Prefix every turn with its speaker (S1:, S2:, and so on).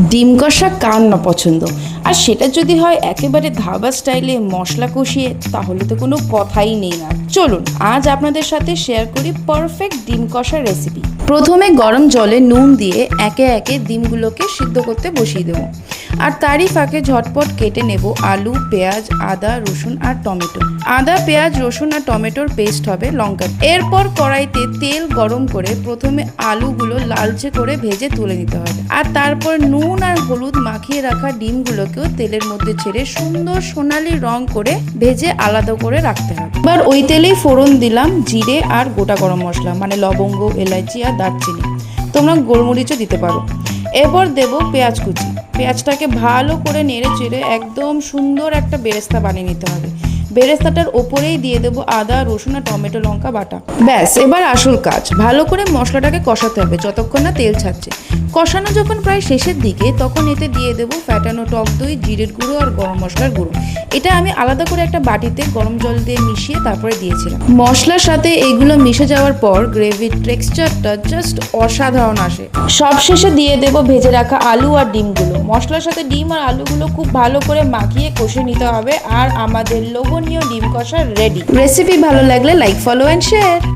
S1: ডিম কষা কার না পছন্দ, আর সেটা যদি হয় একেবারে ধাবা স্টাইলে মশলা কষিয়ে, তাহলে তো কোনো কথাই নেই। না চলুন আজ আপনাদের সাথে শেয়ার করি পারফেক্ট ডিম কষার রেসিপি। প্রথমে গরম জলে নুন দিয়ে একে একে ডিমগুলোকে সিদ্ধ করতে বসিয়ে দেবো, আর তারই ফাঁকে ঝটপট কেটে নেব আলু, পেঁয়াজ, আদা, রসুন আর টমেটো। আদা, পেঁয়াজ, রসুন আর টমেটোর পেস্ট হবে লঙ্কা। এরপর কড়াইতে তেল গরম করে প্রথমে আলুগুলো লালচে করে ভেজে তুলে নিতে হবে, আর তারপর নুন আর হলুদ মাখিয়ে রাখা ডিমগুলোকেও তেলের মধ্যে ছেড়ে সুন্দর সোনালি রং করে ভেজে আলাদা করে রাখতে হবে। এবার ওই তেলেই ফোড়ন দিলাম জিরে আর গোটা গরম মশলা, মানে লবঙ্গ, এলাচি আর দারচিনি। তোমরা গোলমরিচও দিতে পারো। এরপর দেব পেঁয়াজ কুচি। পেঁয়াজটাকে ভালো করে নেড়ে চেড়ে একদম সুন্দর একটা বেরেস্তা বানিয়ে নিতে হবে। বেরেস্তাটার ওপরেই দিয়ে দেবো আদা, রসুন আর টমেটো লঙ্কা বাটা। ব্যাস, এবার আসল কাজ, ভালো করে মশলাটাকে কষাতে হবে যতক্ষণ না তেল ছাড়ছে। কষানো যখন প্রায় শেষের দিকে, তখন এতে দিয়ে দেবো ফ্যাটানো টক দই, জিরের গুঁড়ো আর গরম মশলার গুঁড়ো। এটা আমি আলাদা করে একটা বাটিতে গরম জল দিয়ে মিশিয়ে তারপরে দিয়েছিলাম। মশলার সাথে এইগুলো মিশে যাওয়ার পর গ্রেভির টেক্সচারটা জাস্ট অসাধারণ আসে। সবশেষে দিয়ে দেবো ভেজে রাখা আলু আর ডিমগুলো। মশলার সাথে ডিম আর আলুগুলো খুব ভালো করে মাখিয়ে কষে নিতে হবে, আর আমাদের লোভনীয় ডিম কষা রেডি। রেসিপি ভালো লাগলে লাইক, ফলো অ্যান্ড শেয়ার।